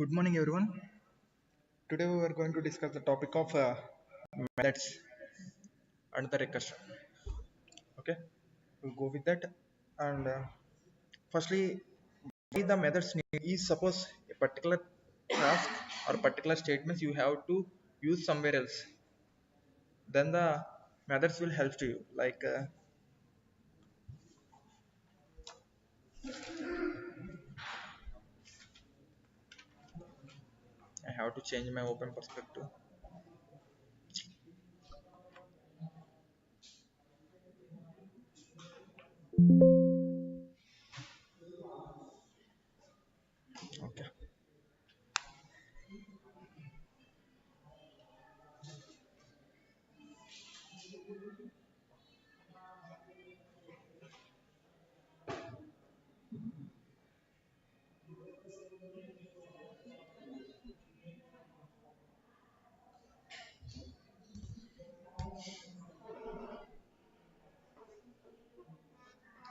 Good morning, everyone. Today we are going to discuss the topic of methods and the recursion. Okay, we'll go with that. And firstly, why the methods need is suppose a particular task or particular statements you have to use somewhere else. Then the methods will help to you. Like I have to change my open perspective. Okay,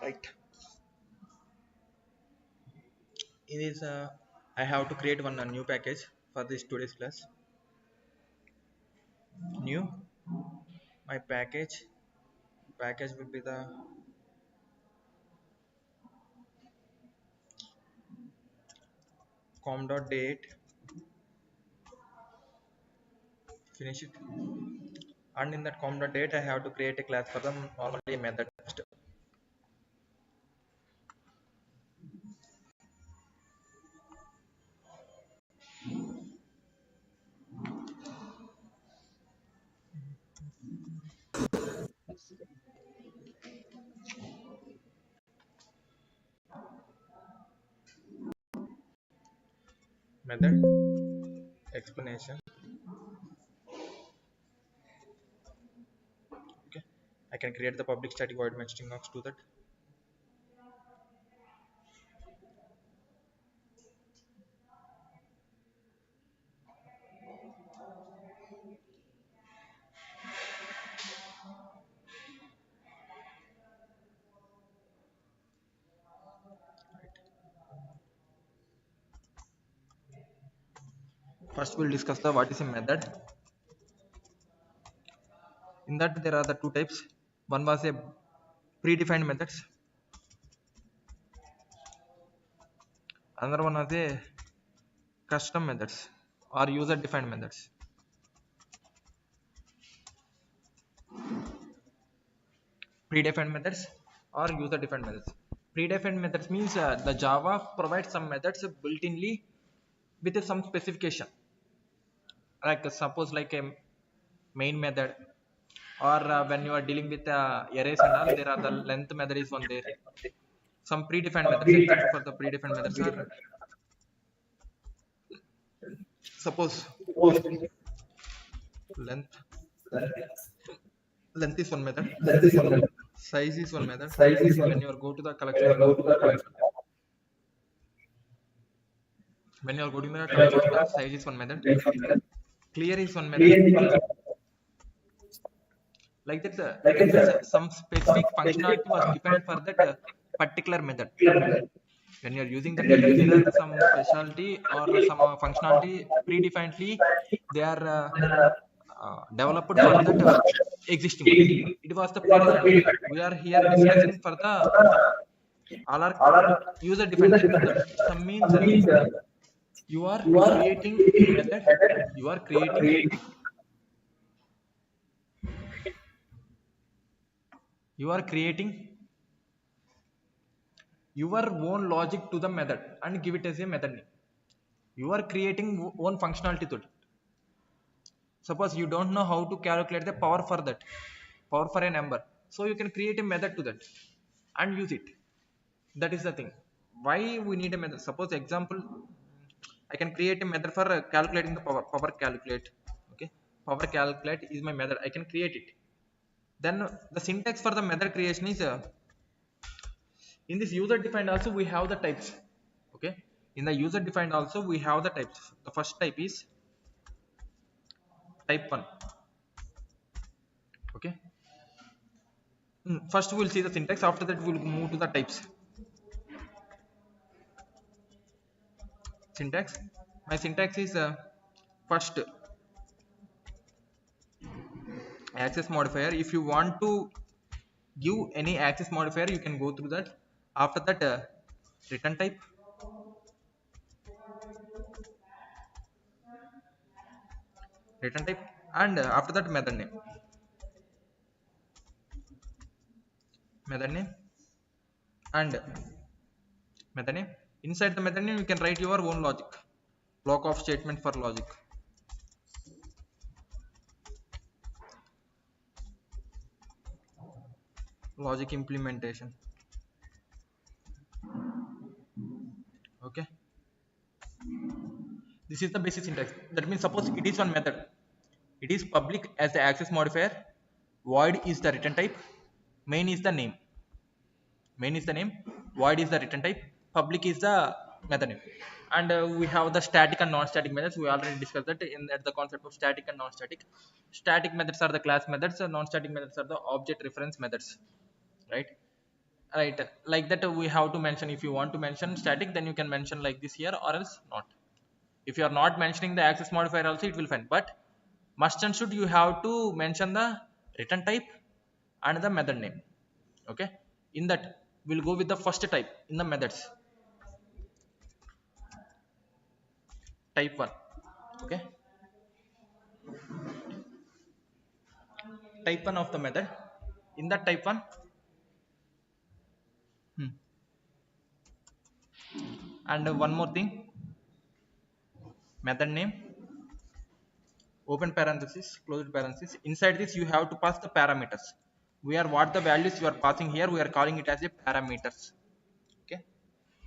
right. It is I have to create one new package for this today's class. New my package will be the com.date, finish it, and in that com.date I have to create a class for the normally method. Method explanation. Okay, I can create the public static void main string box to that. First we'll discuss the what is a method. In that there are the two types. One was a predefined methods, another one was a custom methods or user defined methods. Predefined methods or user defined methods. Predefined methods means the Java provides some methods built-inly with some specification, like suppose like a main method, or when you are dealing with arrays and all, there are the length method is one there. Some predefined methods. Example for the predefined methods are, suppose length. Length is one method. Size is one method. When you are go to the collection of the, when you are going to the collection of the size is one method. Clear is one method. Like that, some specific functionality was defined for that particular method. When you are using that method, there is some specialty or some functionality predefinedly they are developed for that existing one. It was the predefined method. We are here discussing for the all are user defined method. Some means you are creating a method. You are creating you are creating your own logic to the method and give it as a method name. You are creating own functionality to it. Suppose you don't know how to calculate the power for that, power for a number, so you can create a method to that and use it. That is the thing. Why we need a method? Suppose example, I can create a method for calculating the power calculate. Okay, power calculate is my method. I can create it. Then the syntax for the method creation is in this user defined also we have the types. Okay, in the user defined also we have the types. The first type is type 1. Okay, first we'll see the syntax, after that we'll move to the types. Syntax, My syntax is first access modifier. If you want to give any access modifier, you can go through that. After that, return type, return type, and after that method name, and method name. Inside the method name, you can write your own logic, block of statement for logic, logic implementation. Okay, this is the basic syntax. That means suppose it is one method. It is public as the access modifier. Void is the return type. Main is the name. Main is the name. Void is the return type. Public is the method name. And we have the static and non-static methods. We already discussed that in at the concept of static and non-static. Static methods are the class methods. Non-static methods are the object reference methods. Right? Right. Like that we have to mention. If you want to mention static, then you can mention like this here, or else not. If you are not mentioning the access modifier also, it will fine. But must and should you have to mention the return type and the method name. Okay, in that we'll go with the first type in the methods, type 1. Okay, type 1 of the method. In that type 1, and one more thing, method name, open parenthesis, closed parenthesis. Inside this you have to pass the parameters. We are what the values you are passing here, we are calling it as a parameters. Okay,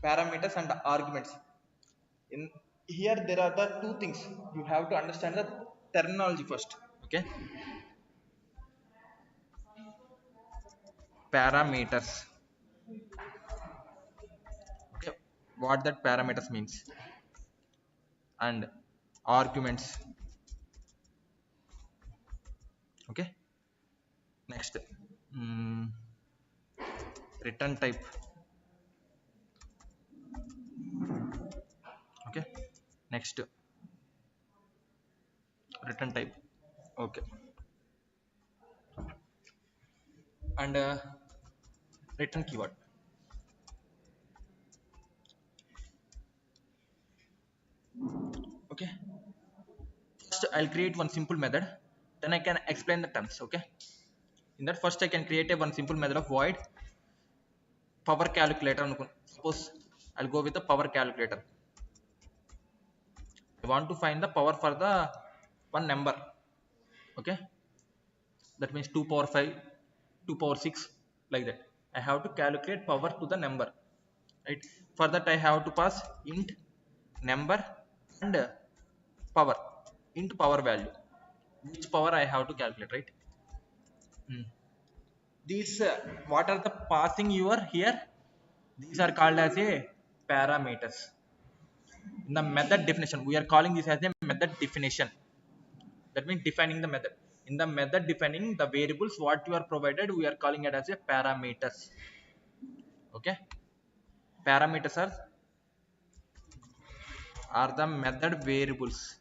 parameters and arguments. In here there are the two things you have to understand, the terminology first. Okay, parameters. Okay, what that parameters means, and arguments. Okay, next, mm, return type. Okay, next, return type. Okay, and return keyword. Okay, first I'll create one simple method, then I can explain the terms. Okay, in that first I can create a one simple method of void power calculator. Suppose I'll go with the power calculator. I want to find the power for the one number. Okay, that means 2 power 5, 2 power 6, like that. I have to calculate power to the number, right? For that I have to pass int number and power, int power value, which power I have to calculate, right? These what are the passing your here, these are called as a parameters. In the method definition we are calling this as a method definition. That means defining the method. In the method defining the variables what you are provided, we are calling it as a parameters. Okay, parameters are the method variables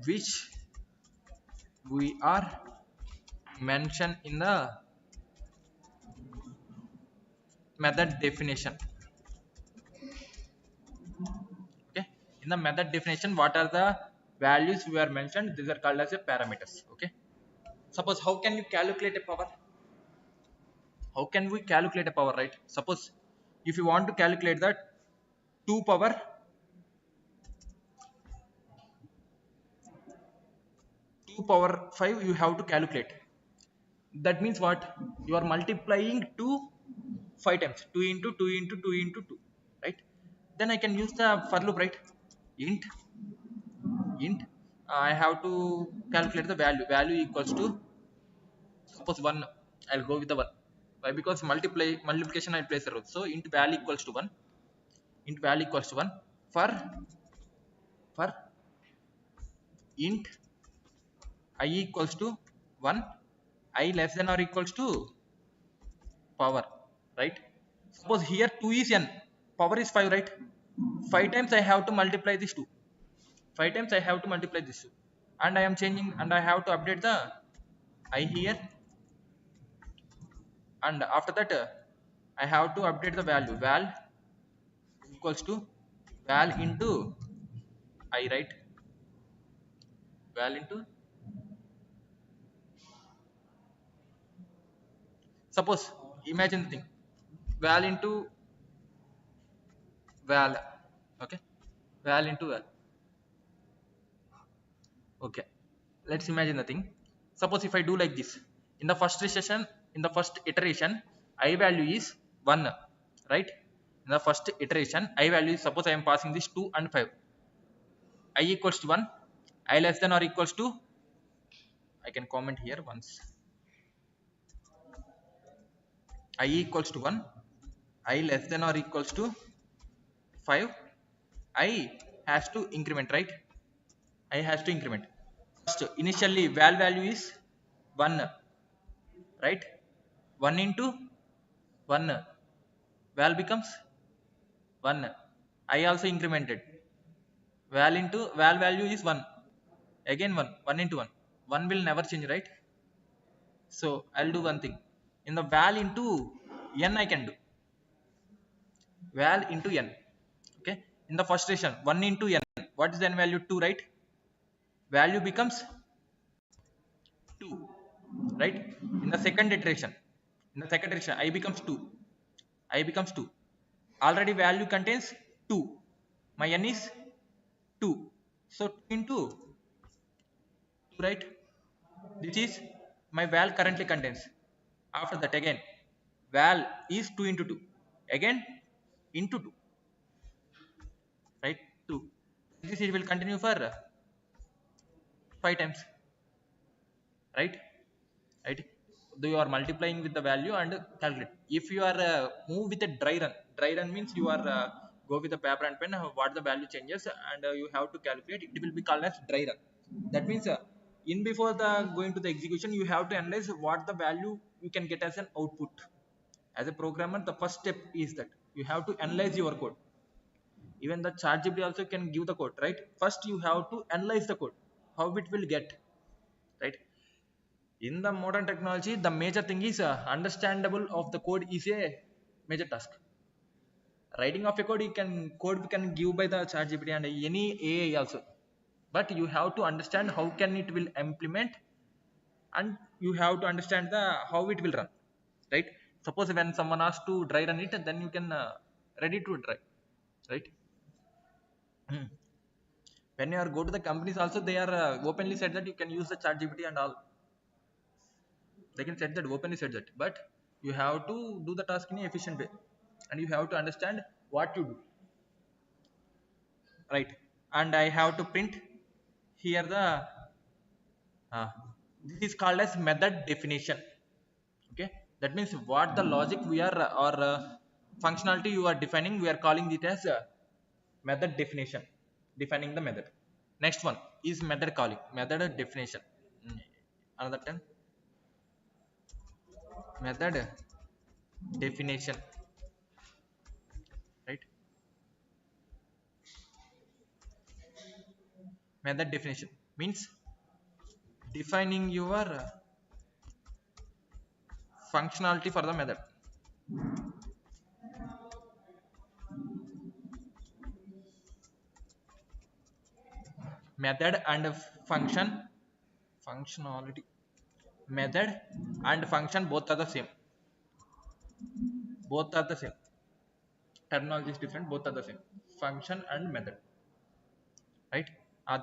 which we are mentioned in the method definition. Okay, in the method definition what are the values we are mentioned, these are called as a parameters. Okay, suppose how can you calculate a power? How can we calculate a power, right? Suppose if you want to calculate that 2 power 2 power 5 you have to calculate. That means what, you are multiplying 2 5 times, 2 into 2 into 2 into 2, right? Then I can use the for loop, right? Int I have to calculate the value equals to, suppose 1, I'll go with the 1. Why? Because multiplication I place a rule. So int value equals to 1, int value equals to 1 for int I equals to 1, I less than or equals to power, right? Suppose here 2 is n, power is 5, right? 5 times I have to multiply this 2. 5 times I have to multiply this 2. And I am changing, and I have to update the I here, and after that I have to update the value. Val equals to val into I, right? Val into, suppose, imagine the thing, val into val, okay, val into val, okay. Let's imagine the thing. Suppose if I do like this, in the first session, in the first iteration, I value is 1, right? In the first iteration, I value is, suppose I am passing this 2 and 5. I equals to 1, I less than or equals to, I can comment here once, I equals to 1, I less than or equals to 5, I has to increment, right? I has to increment. First, initially val value is 1, right? 1 into 1, val becomes 1. I also incremented. Val into val value is 1. Again 1. 1 into 1. 1 will never change, right? So I'll do one thing. In the val into n I can do. Val into n. Okay. In the first iteration, 1 into n. What is the n value? 2, right? Value becomes 2, right? In the second iteration, I becomes 2. I becomes 2. Already value contains 2. My n is 2. So 2 into 2, right? This is my val currently contains. After that again, val is 2 into 2. Again into 2, right? 2. This it will continue for 5 times, right? Right? Though you are multiplying with the value and calculate. If you are move with a dry run means you are go with the paper and pen, what the value changes, and you have to calculate. It will be called as dry run. That means in before the going to the execution, you have to analyze what the value you can get as an output. As a programmer, the first step is that you have to analyze your code. Even the ChatGPT also can give the code, right? First you have to analyze the code, how it will get, right? In the modern technology, the major thing is understandable of the code is a major task. Writing of a code can give by the ChatGPT and any AI also, but you have to understand how can it will implement, and you have to understand the how it will run, right? Suppose when someone asks to dry run it, then you can ready to dry, right? Hmm. When you are go to the companies also, they are openly said that you can use the ChatGPT and all. They can set that, openly said that, but you have to do the task in an efficient way, and you have to understand what you do, right? And I have to print here the uh, this is called as method definition. Okay, that means what the logic we are or functionality you are defining, we are calling it as method definition, defining the method. Next one is method calling, method definition. Another term, method definition, right? Method definition means defining your functionality for the method. Method and function, functionality, method and function both are the same, both are the same. Terminology is different, both are the same. Function and method, right?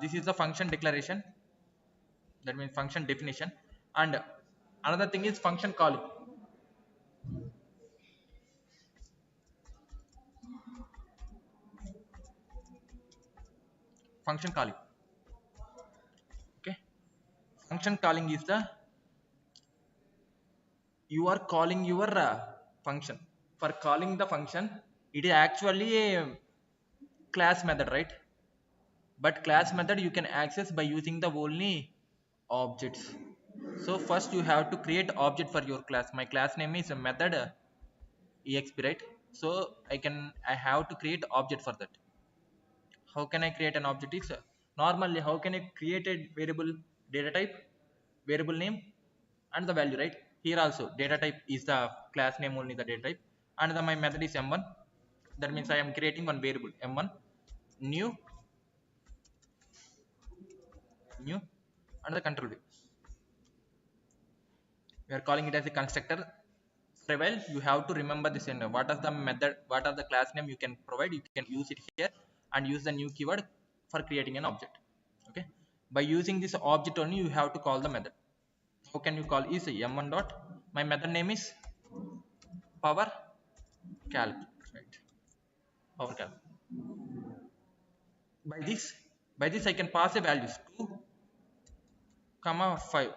This is the function declaration, that means function definition. And another thing is function calling. Function calling, okay. Function calling is the, you are calling your function. For calling the function, it is actually a class method, right? But class method you can access by using the only objects. So first you have to create object for your class. My class name is method exp, right? So I have to create object for that. How can I create an object is normally how can I create a variable data type, variable name, and the value, right? Here also data type is the class name, only the data type, and my method is m1. That means I am creating one variable m1 new and the control v. We are calling it as a constructor. Well, you have to remember this, and what is the method, what are the class name you can provide, you can use it here and use the new keyword for creating an object. Okay, by using this object only you have to call the method. How can you call is m1 dot, my method name is power calc, right? Power calc. By this, I can pass a values 2 comma 5,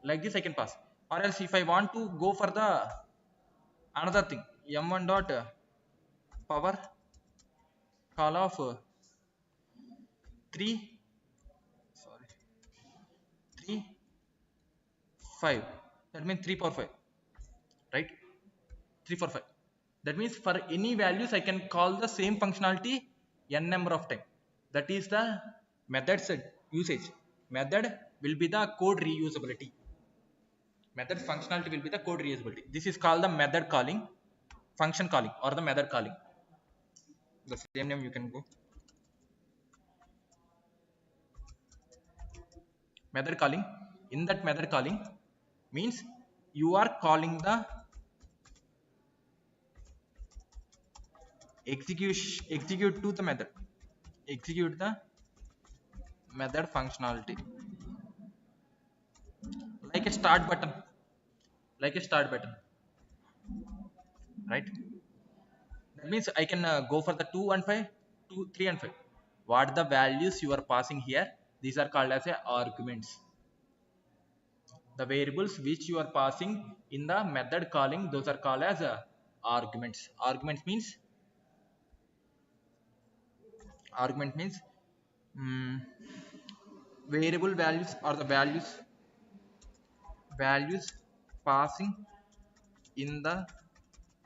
like this I can pass. Or else if I want to go for the another thing, m1 dot power call of 3, sorry, 3 5, that means 3 power 5, right? 3 for 5, that means for any values I can call the same functionality n number of time. That is the methods usage. Method will be the code reusability. Method functionality will be the code reusability. This is called the method calling, function calling, or the method calling. The same name you can go. Method calling, in that method calling means you are calling the execute to the method, execute the method functionality, like a start button, like a start button, right? That means I can go for the 2 and 5, 2 3 and 5. What the values you are passing here, these are called as a arguments. The variables which you are passing in the method calling, those are called as arguments. Argument means mm, variable values, or the values passing in the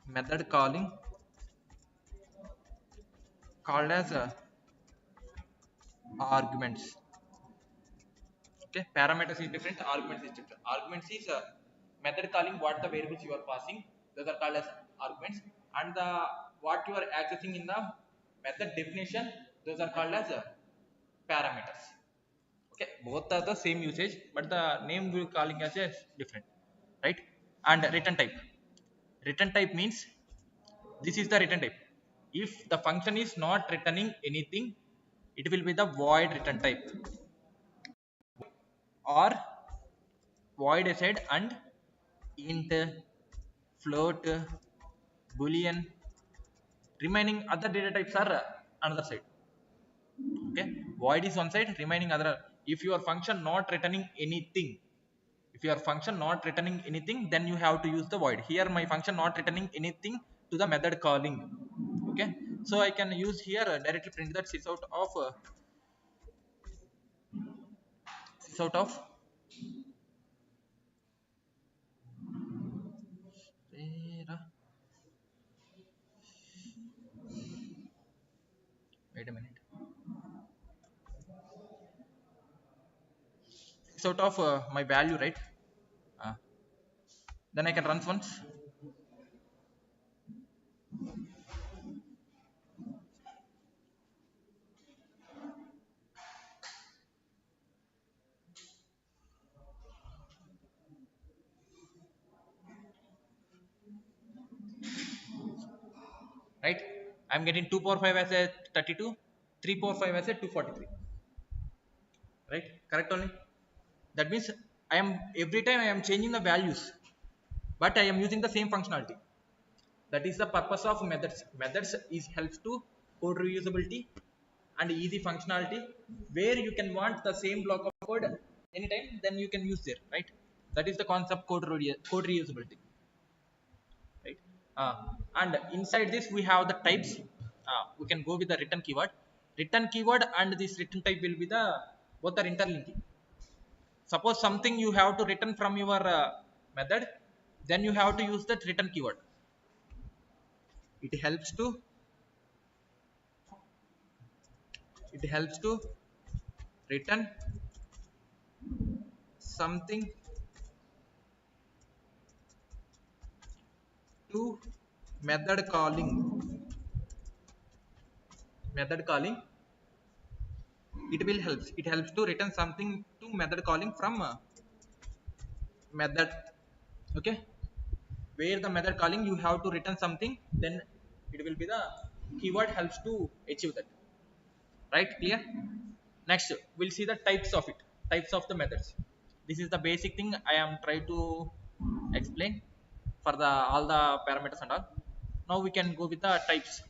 method calling, called as arguments. Okay, parameters is different, arguments is different. Arguments is method calling, what the variables you are passing, those are called as arguments, and the what you are accessing in the method definition, those are called as parameters. Okay, both are the same usage, but the name we are calling as a different, right? And return type, return type means this is the return type. If the function is not returning anything, it will be the void return type, or void aside and int, float, boolean, remaining other data types are another side. Okay, void is one side, remaining other. If your function not returning anything, if your function not returning anything, then you have to use the void. Here my function not returning anything to the method calling. Okay, so I can use here directly print that sys out of sys out of wait a minute, sort of my value, right? uh, then I can run once, right? I'm getting 2 power 5 as a 32, 3 power 5 as a 243, right? Correct only. That means I am every time I am changing the values, but I am using the same functionality. That is the purpose of methods. Methods is helps to code reusability and easy functionality, where you can want the same block of code anytime, then you can use there, right? That is the concept code reusability, right? And inside this we have the types. We can go with the return keyword. Return keyword and this return type will be the both are interlinking. Suppose something you have to return from your method, then you have to use that return keyword. it helps to it helps to return something to method calling. Method calling, it helps to return something to method calling from method. Okay, where the method calling you have to return something, then it will be the keyword helps to achieve that. Right, clear? Next we'll see the types of it, types of the methods. This is the basic thing I am trying to explain for the all the parameters and all. Now we can go with the types.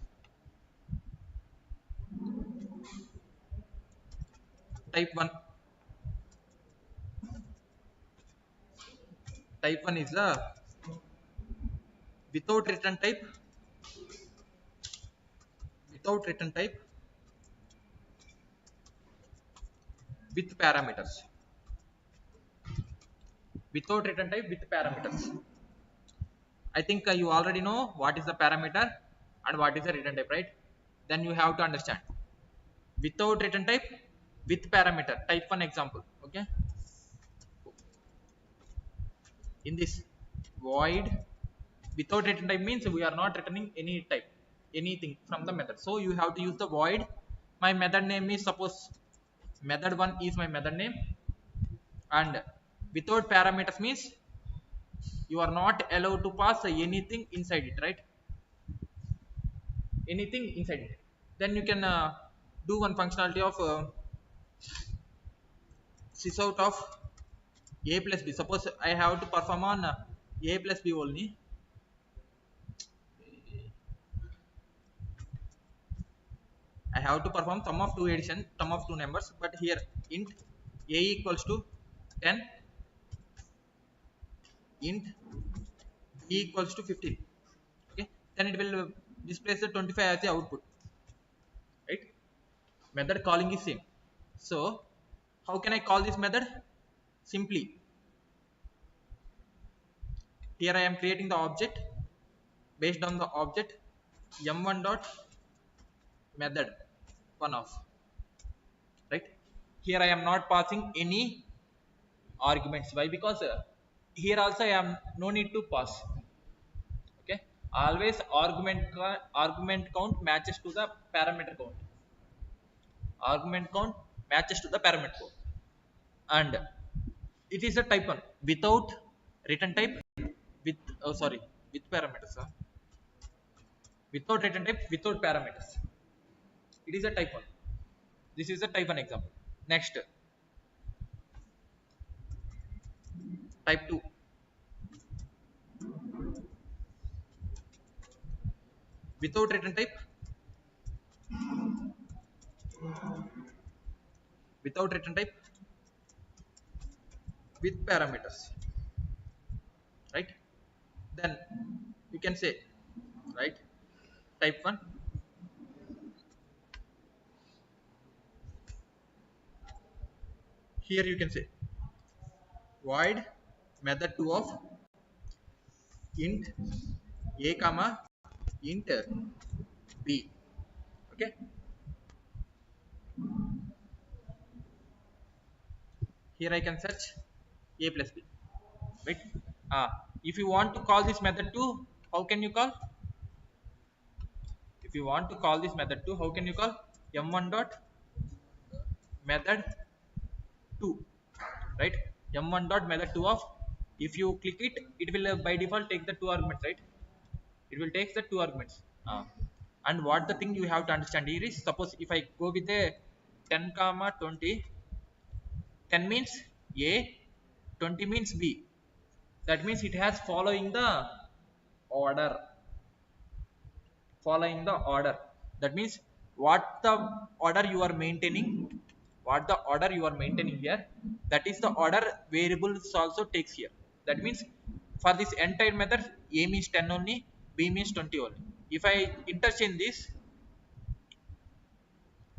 Type 1. Type 1 is the without return type, without return type with parameters, without return type with parameters. I think you already know what is the parameter and what is the return type, right? Then you have to understand without return type with parameter. Type 1 example. Okay, in this void without return type means we are not returning any type, anything from the method, so you have to use the void. My method name is, suppose method 1 is my method name, and without parameters means you are not allowed to pass anything inside it, right? Anything inside it. Then you can do one functionality of sysout of a plus b. Suppose I have to perform on a plus b only. I have to perform sum of two addition, sum of two numbers, but here int a equals to 10, int b equals to 15. Okay, then it will display the 25 as the output, right? Method calling is same. So how can I call this method? Simply, here I am creating the object based on the object m1 dot method 1 of, right? Here I am not passing any arguments. Why? Because here also I am no need to pass. Okay, always argument count matches to the parameter count. Argument count matches to the parameter count, and it is a type 1 without return type with, oh sorry, with parameters, without return type without parameters. It is a type 1. This is a type 1 example. Next, type 2. Without return type, without return type with parameters, right? Then you can say, right, type 1 here you can say void method 2 of int a comma int b. Okay, here I can search a plus b, right? If you want to call this method 2, how can you call? If you want to call this method 2, how can you call? M1 dot method 2, right? M1 dot method 2 of, if you click it, it will by default take the two arguments, right? It will take the two arguments. And what the thing you have to understand here is, suppose if I go with a 10 comma 20, 10 means a, 20 means b. That means it has following the order, following the order. That means what the order you are maintaining, what the order you are maintaining here, that is the order variables also takes here. That means for this entire method, a means 10 only, b means 20 only. If I interchange this,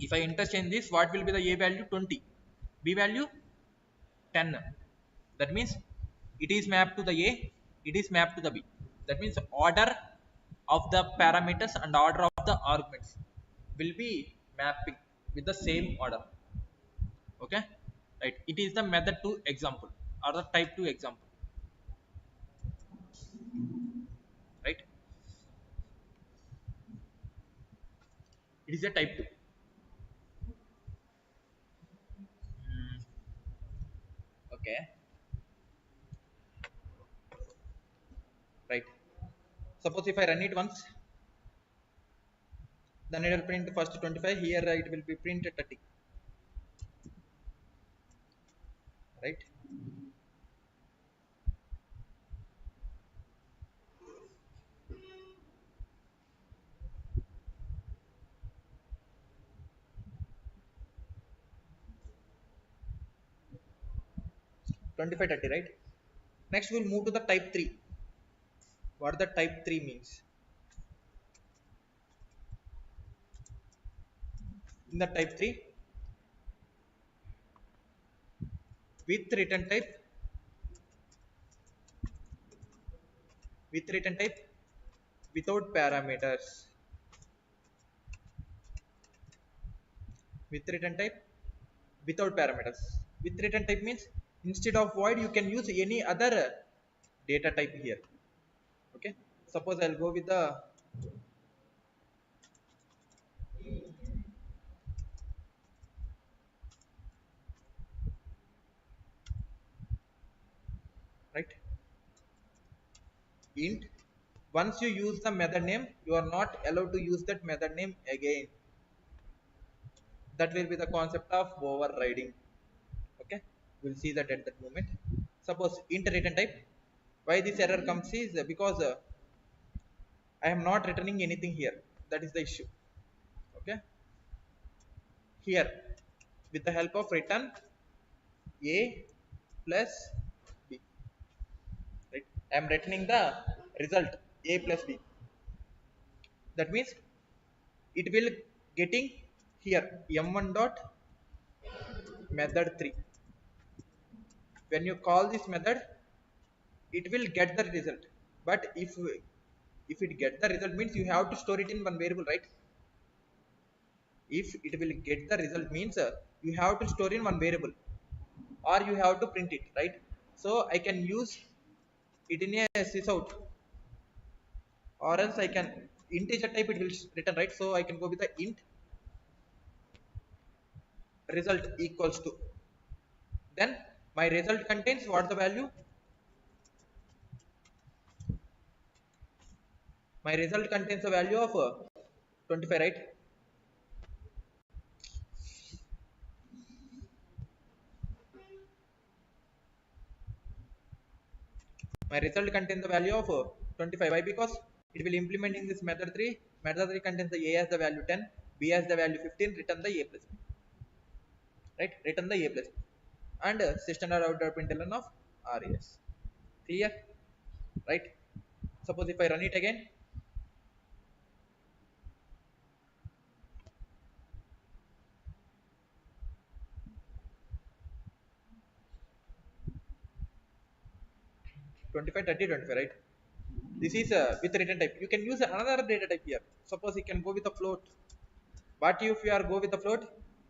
if I interchange this, what will be the a value? 20, b value 10. That means it is mapped to the a, it is mapped to the b. That means order of the parameters and order of the arguments will be mapping with the same order. Okay, right? It is the method 2 example or the type 2 example, right? It is a type 2. Okay, right? Suppose if I run it once, then it will print first 25. Here it will be printed 30, right? 25, 30, right? Next we'll move to the type 3. What the type 3 means? In the type 3, with return type, with return type, without parameters, with return type, without parameters. With return type means instead of void you can use any other data type here. Okay, suppose I'll go with the right int. Once you use the method name, you are not allowed to use that method name again. That will be the concept of overriding. Okay, we'll see that at that moment. Suppose int return type, why this error comes is because I am not returning anything here. That is the issue. Okay, here with the help of return a plus b, right? I am returning the result a plus b. That means it will getting here m1 dot method 3. When you call this method, it will get the result. But if it get the result means you have to store it in one variable, right? If it will get the result means you have to store in one variable or you have to print it, right? So I can use it in a sysout, or else I can integer type it will return, right? So I can go with the int result equals to, then my result contains what the value, my result contains a value of 25, right? My result contains the value of 25. Why? Because it will implement in this method 3. Method 3 contains the a as the value 10, b as the value 15, return the a plus b, right? Return the a plus b, and system.out.println of res. Clear, right? Suppose if I run it again, 25, 30, 25, right? This is with return type. You can use another data type here. Suppose you can go with a float. But if you are go with a float,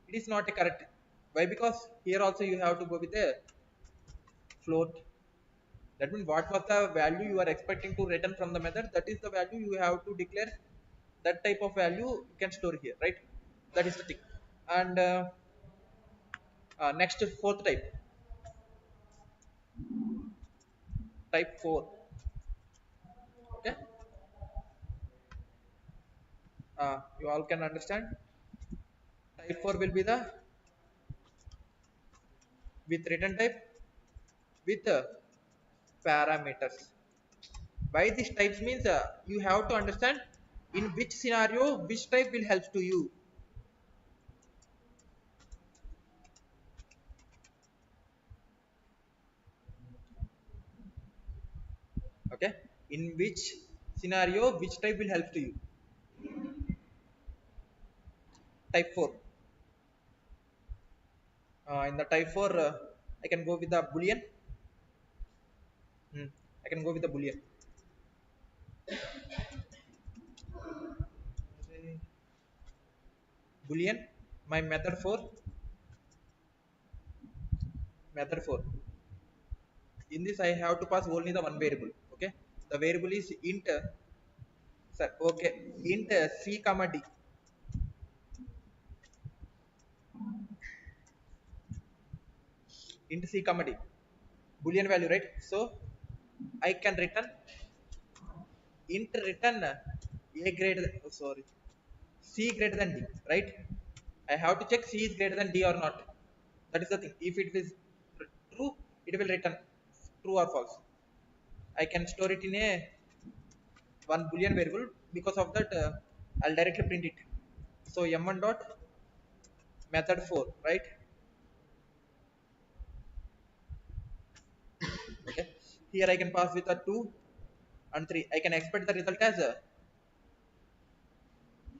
it is not a correct. Why? Because here also you have to go with a float. That means what was the value you are expecting to return from the method, that is the value you have to declare. That type of value you can store here, right? That is the thing. And next fourth type, type 4. Okay, you all can understand. Type 4 will be the with return type with parameters. Why these types means you have to understand in which scenario which type will help to you. Okay, in which scenario which type will help to you. Type 4. In the type 4 I can go with the boolean. I can go with the boolean. boolean my method 4. In this I have to pass only the one variable. Okay, the variable is int sir, okay, int c comma d, int c comma d, boolean value, right? So I can return int return a greater oh, sorry, c greater than d, right? I have to check c is greater than d or not. That is the thing. If it is true, it will return true or false. I can store it in a one boolean variable. Because of that, I'll directly print it. So m1 dot method 4, right? Okay. Here I can pass with a 2 and 3. I can expect the result as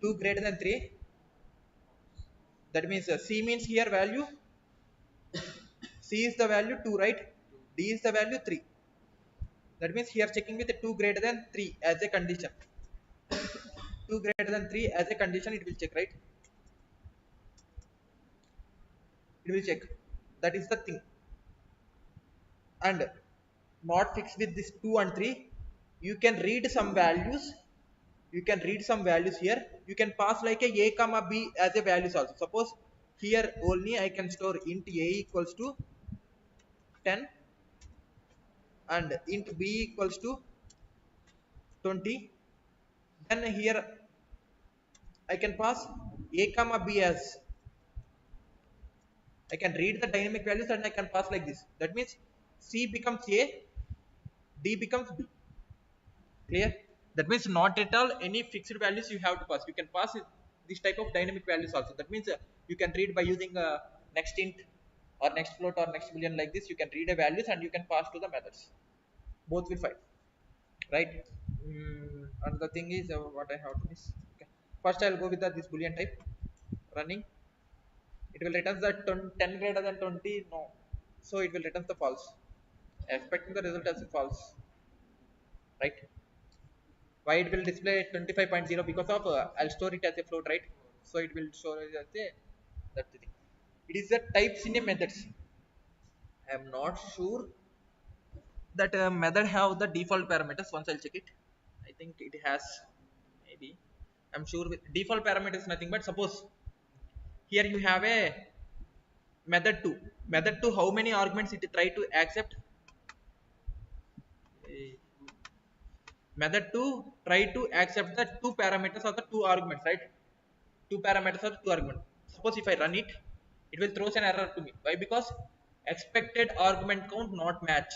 2 greater than 3. That means c means here value. C is the value 2, right? D is the value 3. That means here checking with 2 greater than 3 as a condition. 2 greater than 3 as a condition, it will check, right? It will check. That is the thing. And not fixed with this 2 and 3. You can read some values. You can read some values here. You can pass like a comma b as a values also. Suppose here only I can store int a equals to 10 and int b equals to 20. Then here I can pass a comma b as, I can read the dynamic values and I can pass like this. That means c becomes a, d becomes b. Clear? That means not at all any fixed values you have to pass. You can pass this type of dynamic values also. That means you can read by using next int or next float or next boolean like this. You can read a values and you can pass to the methods. Both will fight, right? And the thing is what I have to miss. Okay. First I'll go with this boolean type running. It will return the 10 greater than 20. No, so it will return the false. Expecting the result as a false, right? Why it will display 25.0? Because of I'll store it as a float, right? So it will show it as a, that's the thing. It is the types in a methods. I am not sure that method have the default parameters. Once I'll check it, I think it has, maybe. I'm sure with default parameters nothing but suppose here you have a method 2. Method 2, how many arguments it try to accept? Eh, method 2 try to accept the two parameters or the two arguments, right? Two parameters or two arguments. Suppose if I run it, it will throw an error to me. Why? Because expected argument count not match.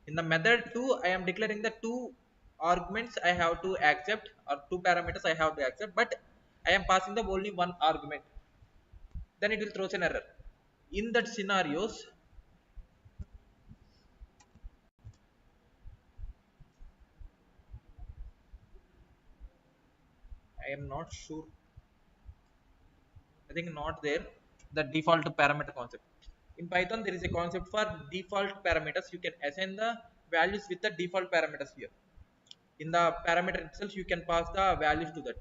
In the method 2, I am declaring the two arguments I have to accept or two parameters I have to accept, but I am passing the only one argument. Then it will throw an error. In that scenarios, I am not sure. I think not there. The default parameter concept. In Python, there is a concept for default parameters. You can assign the values with the default parameters here. In the parameter itself, you can pass the values to that.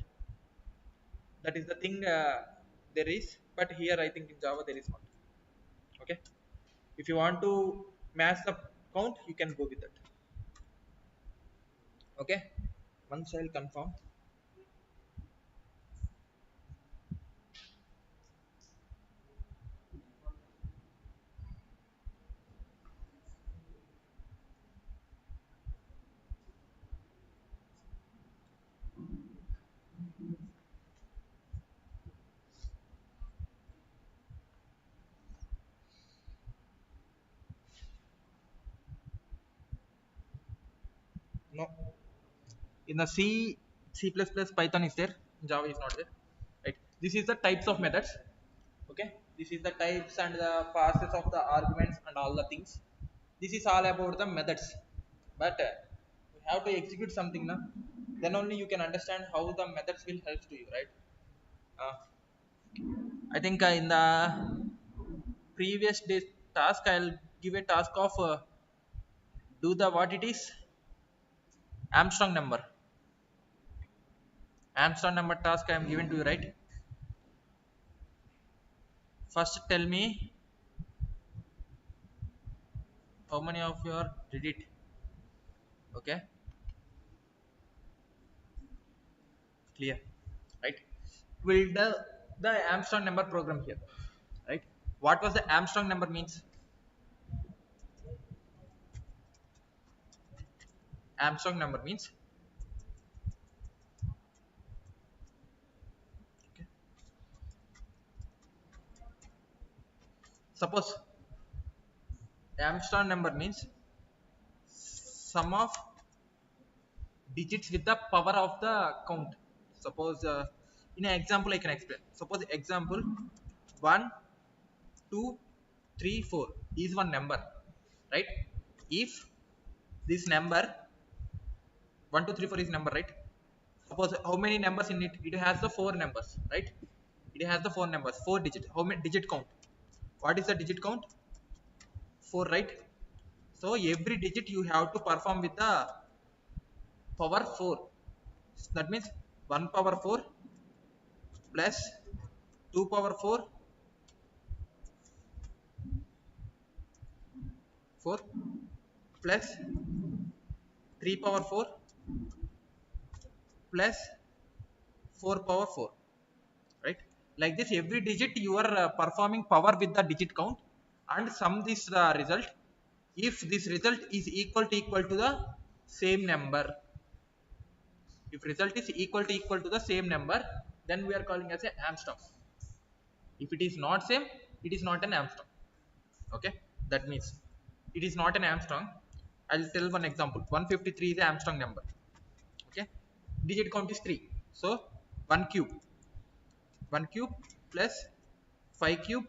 That is the thing there is. But here, I think in Java there is not. Okay. If you want to match the count, you can go with that. Okay. Once I'll confirm. No. In the C++, Python is there. Java is not there. Right. This is the types of methods. Okay. This is the types and the passes of the arguments and all the things. This is all about the methods. But you have to execute something now. Then only you can understand how the methods will help to you, right? Uh, I think in the previous day's task, I'll give a task of do the what it is Armstrong number. Armstrong number task I am given to you, right? First tell me how many of your did it. Okay, clear, right? We'll the Armstrong number program here, right? What was the Armstrong number means? Armstrong number means, okay, suppose Armstrong number means sum of digits with the power of the count. Suppose in an example I can explain. Suppose example 1, 2, 3, 4 is one number, right? If this number 1, 2, 3, 4 is number, right? Suppose how many numbers in it? It has the four numbers, right? It has the four numbers, four digit. How many digit count? What is the digit count? Four, right? So every digit you have to perform with the power 4. That means 1 power 4 plus 2 power 4, 4 plus 3 power 4 plus 4 power 4, right? Like this every digit you are performing power with the digit count and sum this result. If this result is equal to the same number, if result is equal to the same number, then we are calling as a Armstrong. If it is not same, it is not an Armstrong. Okay, that means it is not an Armstrong. I'll tell one example. 153 is the Armstrong number. Okay, digit count is 3, so 1 cube, 1 cube plus 5 cube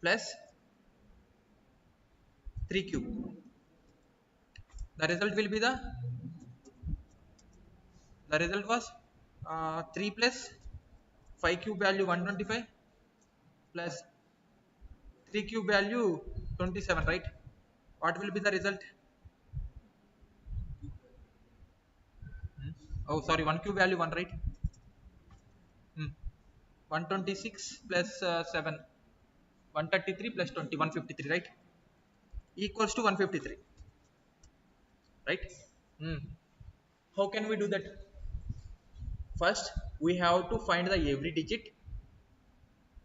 plus 3 cube. The result will be the result was 3 plus 5 cube value 125 plus 3 cube value 27, right? What will be the result? Oh sorry, 1 cube value 1, right? 126 plus 7, 133 plus 20, 153, right? Equals to 153, right? Hmm. How can we do that? First we have to find the every digit.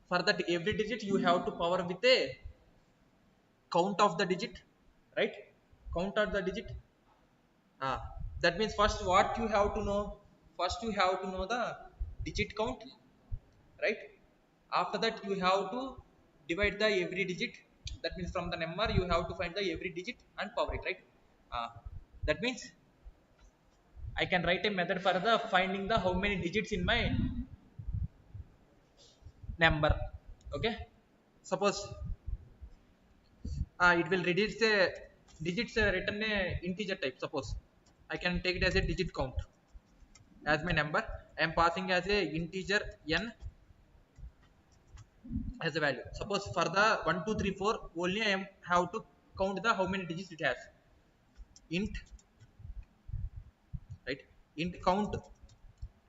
For that every digit you have to power with a count of the digit, right? Count of the digit. That means first what you have to know? First you have to know the digit count, right? After that you have to divide the every digit. That means from the number you have to find the every digit and power it, right? uh, that means I can write a method for the finding the how many digits in my number. Okay, suppose it will reduce the digits written a integer type. Suppose I can take it as a digit count as my number. I am passing as a integer n as a value. Suppose for the 1 2 3 4 only I am have to count the how many digits it has. Int, right? Int count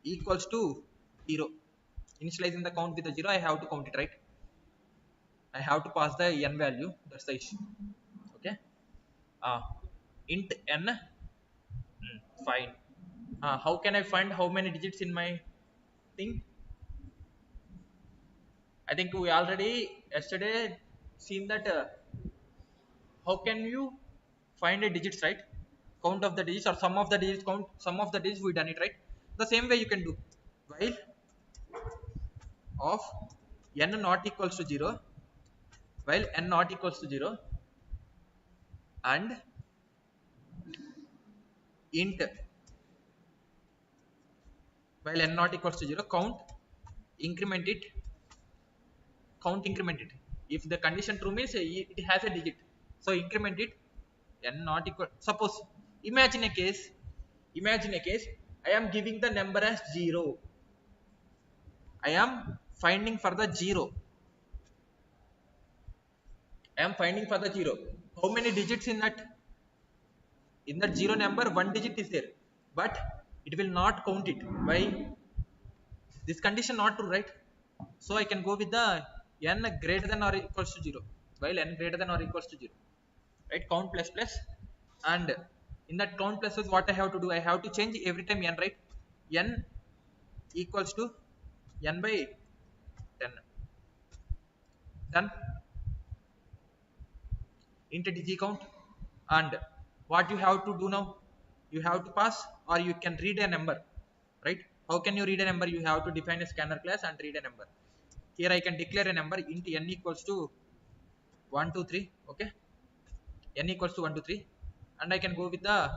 equals to 0. Initializing the count with the 0, I have to count it, right? I have to pass the n value. That's the issue. Okay. uh, Int n. Fine. How can I find how many digits in my thing? I think we already yesterday seen that how can you find a digits, right? Count of the digits or sum of the digits, count sum of the digits, we done it, right? The same way you can do. While of n not equals to 0, while n not equals to 0 and int while n not equals to 0 count increment it, count increment it. If the condition true means it has a digit, so increment it. N not equal, suppose imagine a case, imagine a case I am giving the number as 0. I am finding for the 0. I am finding for the 0. How many digits in that? In that 0 number, one digit is there, but it will not count it. Why? This condition not true, right? So I can go with the n greater than or equals to 0, while n greater than or equals to 0, right? Count plus plus, and in that count plus plus, what I have to do, I have to change every time n, right? N equals to n by 10. Then into dg count, and what you have to do now, you have to pass, or you can read a number, right? How can you read a number? You have to define a scanner class and read a number. Here I can declare a number int n equals to 1 2 3. Okay, n equals to 1 2 3, and I can go with the,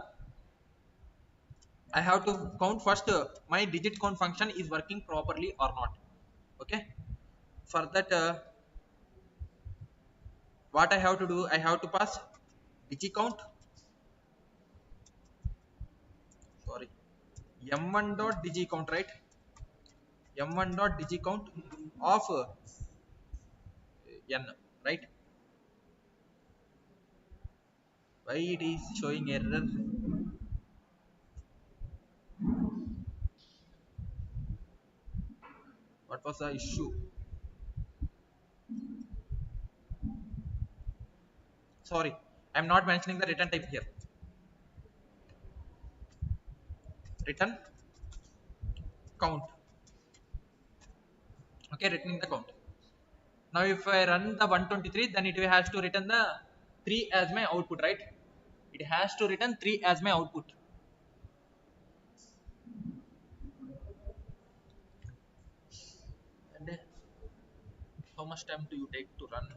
I have to count first, my digit count function is working properly or not. Okay, for that, what I have to do, I have to pass digi count, sorry, m1 dot digi count, right? m1 dot digi count of n, right? Why it is showing error? What was the issue? Sorry, I'm not mentioning the return type here. Return count. Okay, returning the count. Now if I run the 123, then it has to return the 3 as my output, right? It has to return 3 as my output. And how much time do you take to run?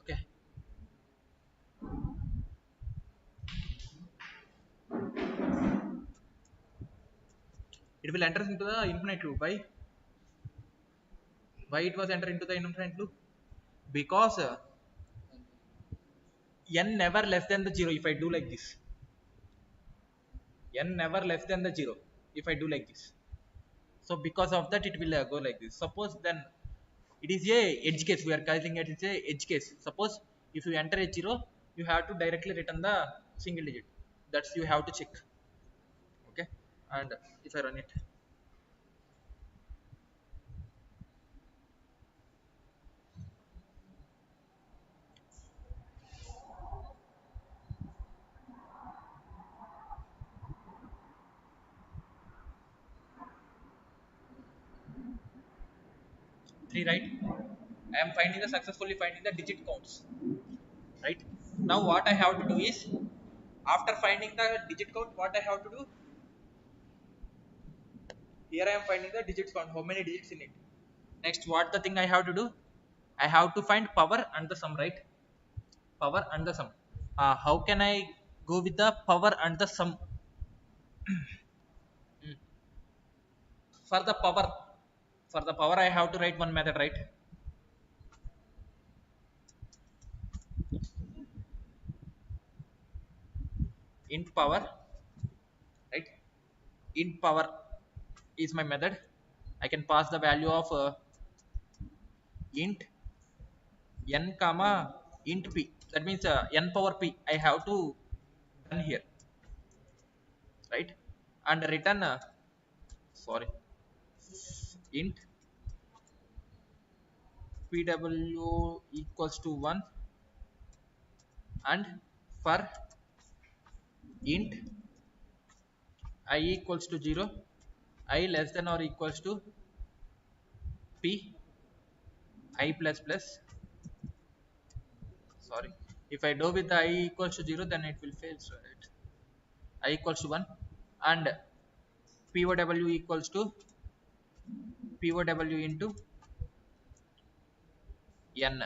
Okay, it will enter into the infinite loop. Why it was enter into the infinite loop? Because n never less than the 0 if I do like this. N never less than the 0 if I do like this. So because of that, it will go like this. Suppose then it is a edge case, we are calling it, it's a edge case. Suppose if you enter a 0, you have to directly return the single digit. That's you have to check. Okay, and if I run it, 3, right? I am finding the successfully finding the digit counts, right? Now what I have to do is, after finding the digit count, what I have to do, here I am finding the digits count, how many digits in it. Next, what the thing I have to do, I have to find power and the sum, right? Power and the sum. How can I go with the power and the sum? Mm. For the power, I have to write one method, right? Int power, right? Int power is my method. I can pass the value of int n comma int p. That means n power p. I have to done here, right? And return sorry, int pw equals to 1, and for int I equals to 0, I less than or equals to p I plus plus, sorry, if I do with the I equals to 0, then it will fail, right? I equals to 1, and POW equals to POW into n,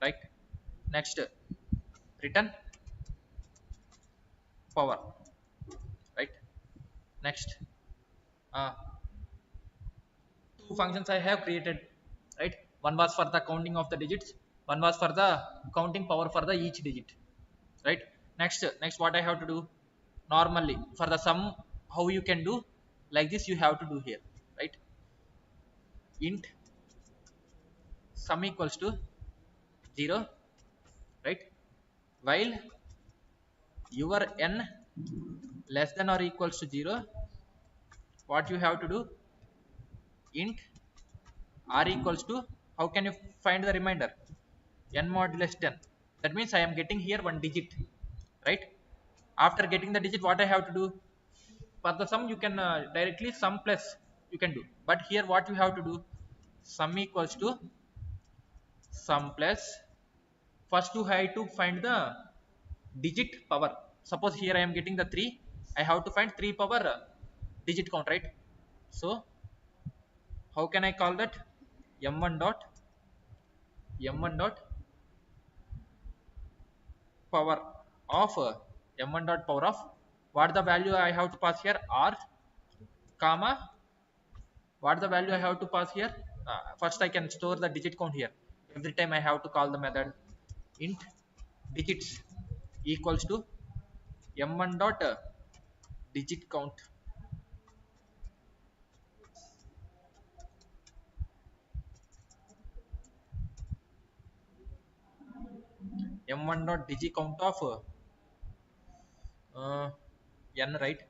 right? Next, return power, right? Next, uh, two functions I have created, right? One was for the counting of the digits, one was for the counting power for the each digit, right? Next what I have to do, normally for the sum, how you can do like this, you have to do here, right? Int sum equals to 0, right? While your n less than or equals to 0, what you have to do, int r equals to, how can you find the remainder, n mod less 10, that means I am getting here one digit, right? After getting the digit, what I have to do, for the sum you can directly sum plus you can do, but here what you have to do, sum equals to sum plus, first you have to find the digit power. Suppose here I am getting the 3, I have to find 3 power digit count, right? So how can I call that, m1 dot m1 dot power of m1 dot power of, what the value I have to pass here, r comma, what the value I have to pass here, first I can store the digit count here, every time I have to call the method int digits equals to m1 dot digit count, m1 dot digit count of uh, n, right?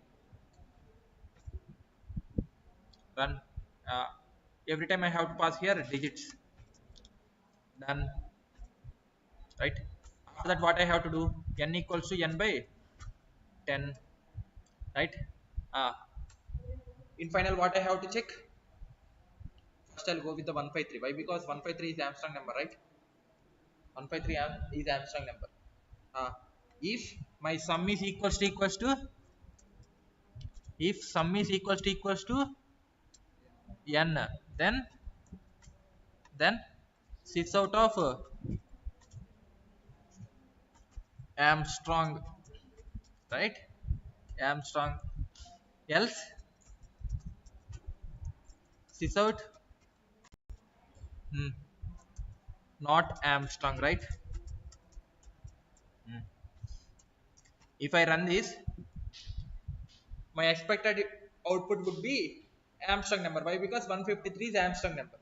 Run, uh, every time I have to pass here digits, done, right? After that what I have to do, n equals to n by 10, right? uh, in final what I have to check, first I'll go with the 153, why, because 153 is Armstrong number, right? 153 is Armstrong number. uh, if my sum is if sum is equals to n, then sits out of Armstrong, right? Armstrong, else sits out, hmm, not Armstrong, right? Hmm. If I run this, my expected output would be Armstrong number. Why? Because 153 is Armstrong number,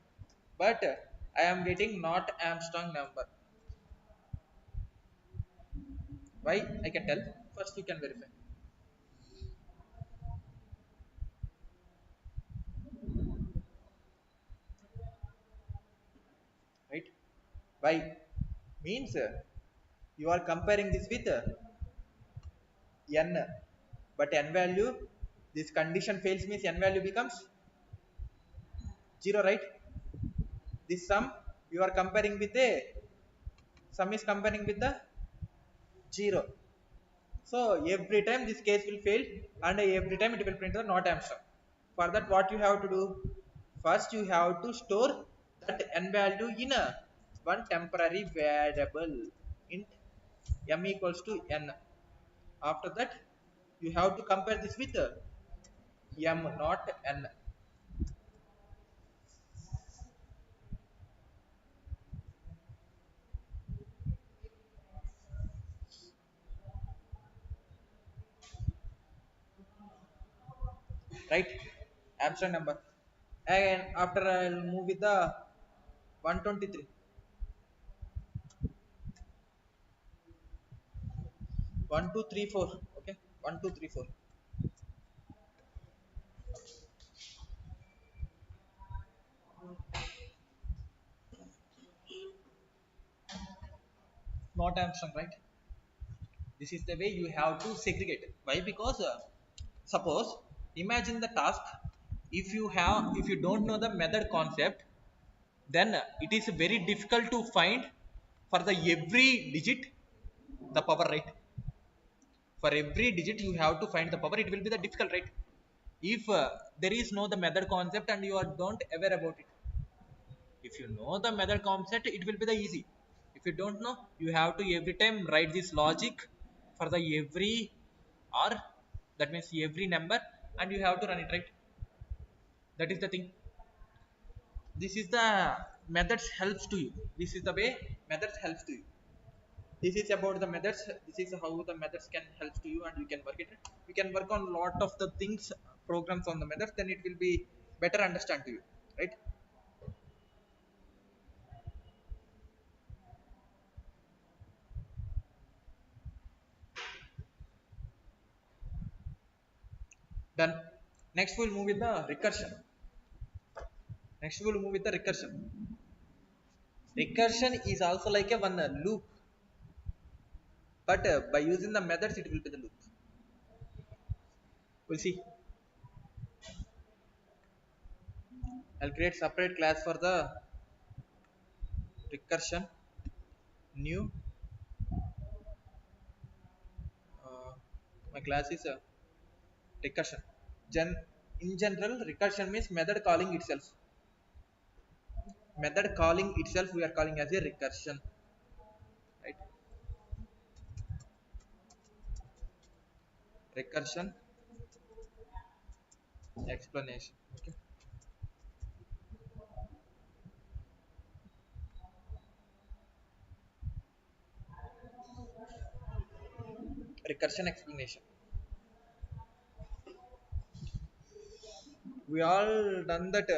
but I am getting not Armstrong number. Why? I can tell. First, you can verify, right? Why? Means you are comparing this with n, but n value, this condition fails means n value becomes 0, right? This sum you are comparing with a, sum is comparing with the 0. So every time this case will fail, and every time it will print the not Armstrong. For that what you have to do, first you have to store that n value in a one temporary variable int m equals to n. After that you have to compare this with m not n, right? Armstrong number. And after I'll move with the 123, 1234, okay, 1234, not Armstrong, right? This is the way you have to segregate. Why? Because suppose, imagine the task, if you don't know the method concept, then it is very difficult to find for the every digit the power, right? For every digit you have to find the power, it will be the difficult, right? If there is no the method concept and you are don't aware about it, If you know the method concept, it will be the easy. If you don't know, you have to every time write this logic for the every or that means every number, and you have to run it, right? That is the thing. This is the methods helps to you. This is the way methods helps to you. This is about the methods. This is how the methods can help to you, and you can work it. You can work on lot of the things, programs on the methods, then it will be better understand to you, right? Done. Next we'll move with the recursion. Next we'll move with the recursion. Recursion is also like a one loop, but by using the methods, it will be the loop. We'll see. I'll create separate class for the recursion. New. Uh, my class is recursion. In general, recursion means method calling itself. Method calling itself we are calling as a recursion, right? Recursion explanation. Okay. Recursion explanation. We all done that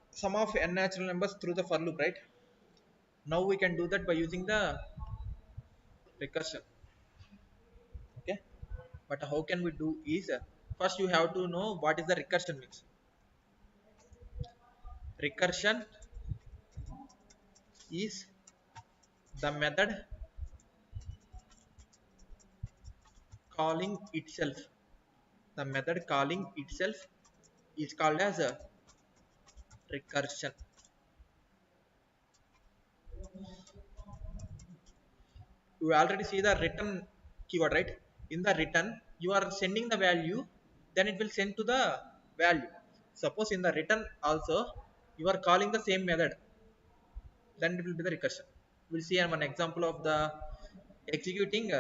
sum of n natural numbers through the for loop, right? Now we can do that by using the recursion. Okay. But how can we do is first you have to know what is the recursion means. Recursion is the method calling itself. The method calling itself is called as a recursion. You already see the return keyword, right? In the return you are sending the value, then it will send to the value. Suppose in the return also you are calling the same method, then it will be the recursion. We'll see one example of the executing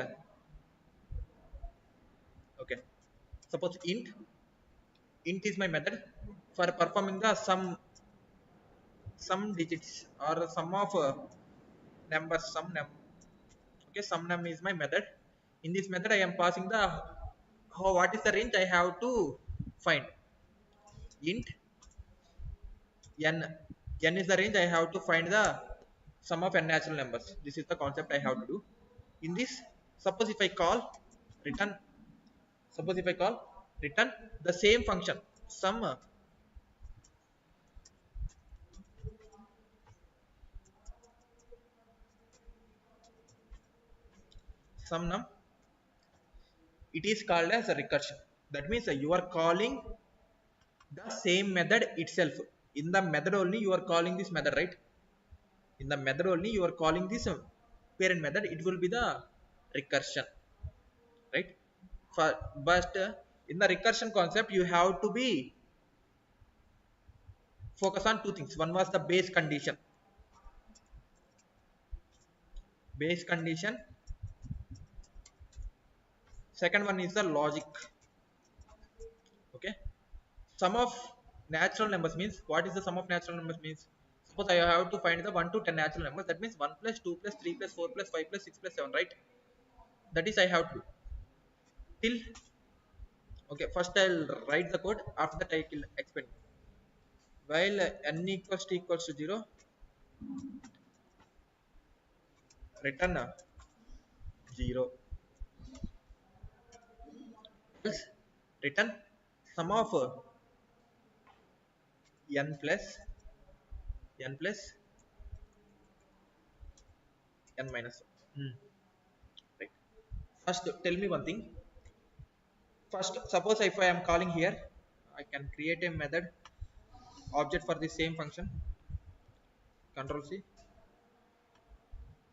okay. Suppose int is my method for performing the some digits or sum of numbers, okay. Some num is my method. In this method I am passing the how what is the range I have to find. Int n, n is the range I have to find the sum of n natural numbers. This is the concept I have to do. In this, suppose if I call return, suppose if I call return the same function sum num, it is called as a recursion. That means you are calling the same method itself. In the method only you are calling this method, right? In the method only you are calling this parent method, it will be the recursion, right? But in the recursion concept you have to be focus on two things. One was the base condition. Second one is the logic. Okay. Sum of natural numbers means, what is the sum of natural numbers means? Suppose I have to find the 1 to 10 natural numbers, that means 1 plus 2 plus 3 plus 4 plus 5 plus 6 plus 7, right? That is I have to till. Okay, first I'll write the code, after that I will explain. While n equals to 0, return 0. Else return sum of n plus n plus n minus 1. Right. First tell me one thing. First suppose if I am calling here, I can create a method object for the same function. Control C,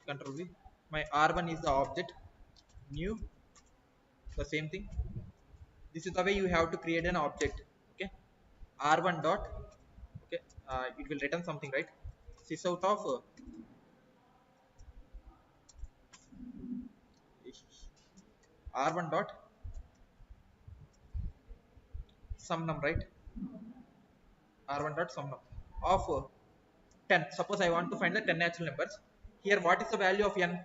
Control V. My R1 is the object. New, the same thing. This is the way you have to create an object. Okay. R1 dot. Okay. it will return something, right? Sys out of r1 dot sum num, right? r1 dot sum num of 10. Suppose I want to find the 10 natural numbers. Here, what is the value of n?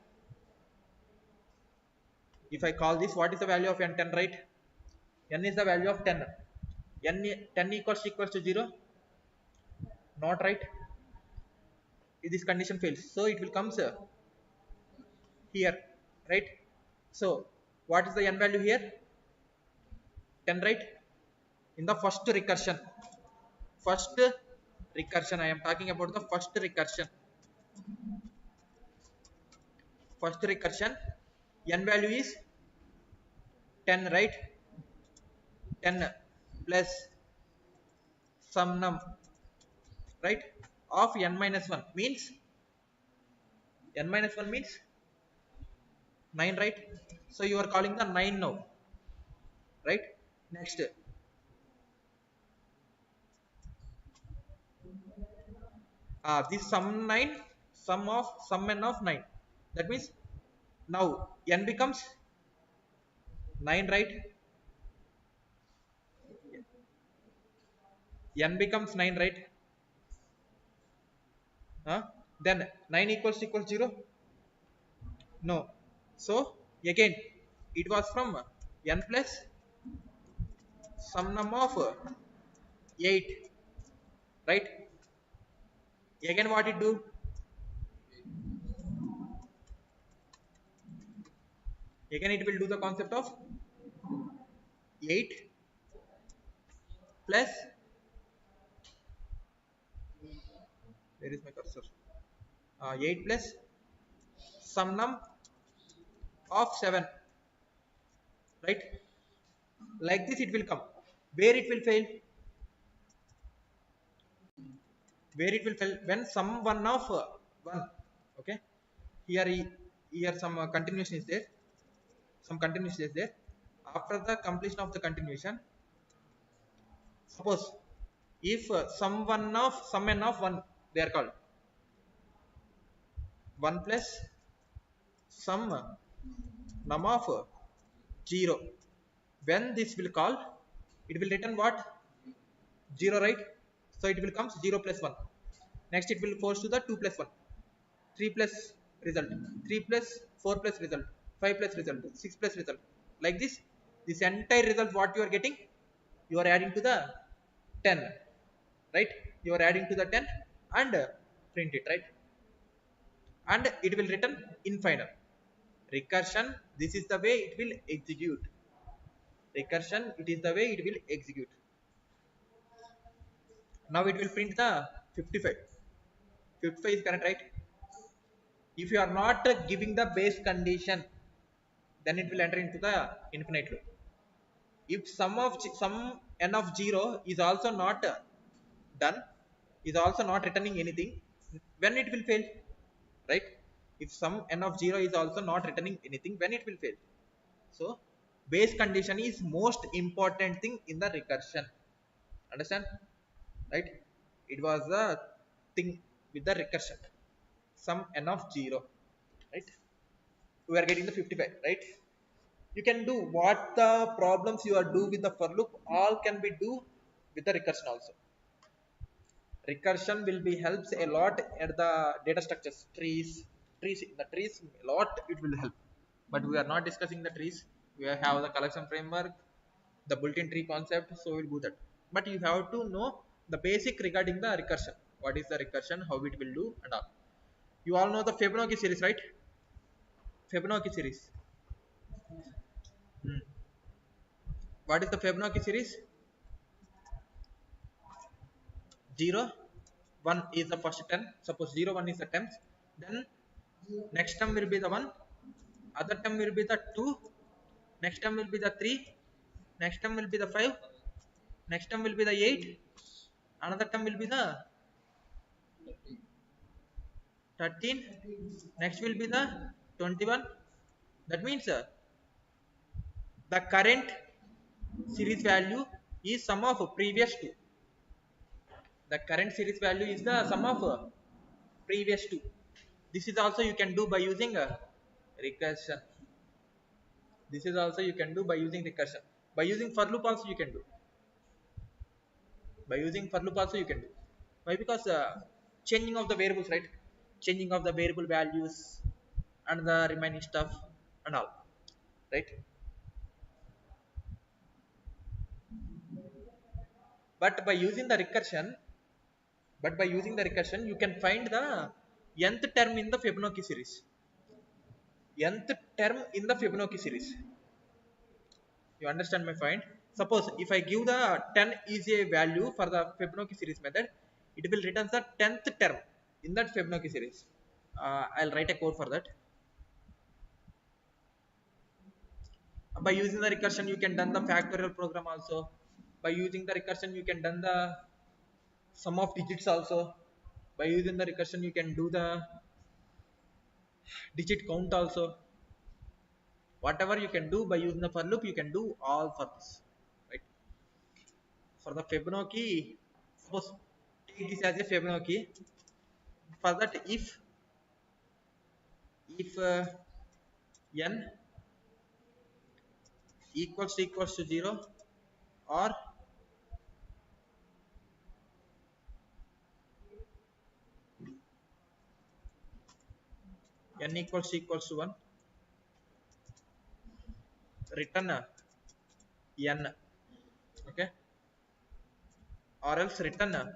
If I call this, what is the value of n? 10, right? N is the value of 10. N 10 equals to 0? Not, right? If this condition fails, so it will comes here, right? So what is the n value here? 10, right? In the first recursion, I am talking about the first recursion, n value is 10, right? 10 plus sum num, right, of n minus 1 means n minus 1 means 9, right? So you are calling the 9 now, right? Next, this sum n of 9, that means now n becomes 9, right? N becomes 9, right? Then 9 equals 0? No. So again it was from n plus sum num of 8, right? Again what it do? Again it will do the concept of 8 plus, where is my cursor? 8 plus sum num of 7, right? Like this it will come. Where it will fail? Where it will fail? When sum 1 of 1, okay? Here some continuation is there. Some continuation is there. After the completion of the continuation, suppose if sum n of 1, they are called 1 plus sum num of 0. When this will call, it will return what? 0, right? So it will comes 0 plus 1. Next it will force to the 2 plus 1, 3 plus result, 3 plus 4 plus result, 5 plus result, 6 plus result. Like this entire result what you are getting, you are adding to the 10, right? You are adding to the 10 and print it, right? And it will return in final. Recursion, this is the way it will execute. Recursion, it is the way it will execute. Now it will print the 55. 55 is correct, right? If you are not giving the base condition, then it will enter into the infinite loop. If sum n of 0 is also not done, is also not returning anything, when it will fail, right? If sum n of 0 is also not returning anything, when it will fail? So base condition is most important thing in the recursion, understand, right? It was the thing with the recursion, sum n of 0, right? We are getting the 55, right? You can do what the problems you are do with the for loop, all can be do with the recursion also. Recursion will be helps a lot at the data structures, trees in the trees a lot it will help, but we are not discussing the trees. We have the collection framework, the built-in tree concept, so we'll do that. But you have to know the basic regarding the recursion. What is the recursion, how it will do and all. You all know the Fibonacci series, right? Fibonacci series. Hmm. What is the Fibonacci series? 0 1 is the first 10. Suppose 0 1 is the 10th, then next term will be the 1, other term will be the 2, next term will be the 3, next term will be the 5, next term will be the 8, another term will be the 13, next will be the 21. That means the current series value is sum of previous two. The current series value is the sum of previous two. This is also you can do by using recursion. This is also you can do by using recursion. By using for loop also you can do. By using for loop also you can do. Why? Because changing of the variables, right? Changing of the variable values and the remaining stuff and all, right? But by using the recursion, you can find the nth term in the Fibonacci series. Nth term in the Fibonacci series. You understand my point? Suppose if I give the 10 is a value for the Fibonacci series method, it will return the 10th term in that Fibonacci series. I'll write a code for that. By using the recursion, you can done the factorial program also. By using the recursion, you can done the sum of digits also. By using the recursion, you can do the digit count also. Whatever you can do by using the for loop, you can do all for this, right? For the Fibonacci, suppose take this as a Fibonacci. For that, if n equals to 0 or n equals to 1, return n, okay, or else return the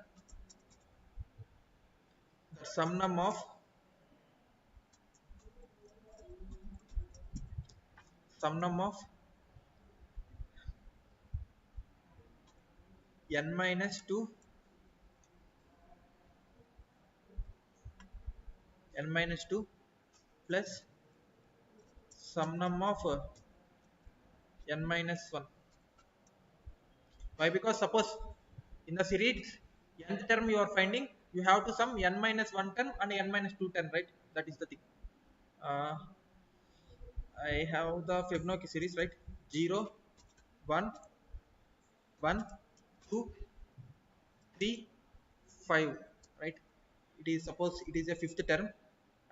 sum num of n minus 2 plus sum num of n minus 1. Why? Because suppose in the series nth term you are finding, you have to sum n minus 1 term and n minus 2 term, right? That is the thing. uh, I have the Fibonacci series, right? 0 1 1 2 3 5, right? It is, suppose it is a fifth term,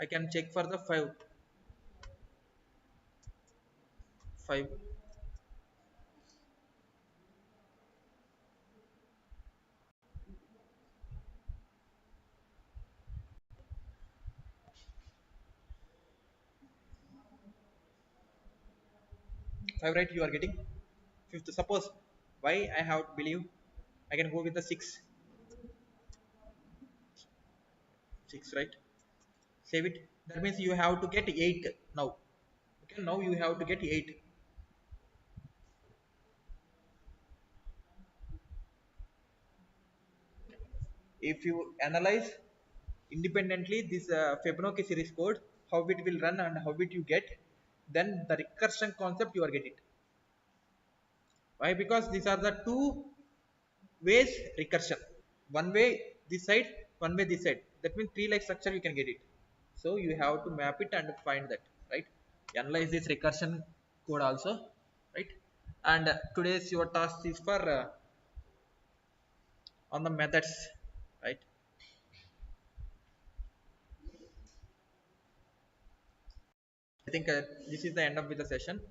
I can check for the 5. Five, right? You are getting fifth. Suppose why I have to believe, I can go with the 6. 6, right? Save it. That means you have to get 8 now. Okay, now you have to get 8. If you analyze independently this Fibonacci series code, how it will run and how it you get, then the recursion concept you are getting. Why? Because these are the two ways recursion. One way this side, one way this side. That means tree like structure you can get it. So you have to map it and find that, right? Analyze this recursion code also, right? And today's your task is for on the methods, right? I think this is the end of the session.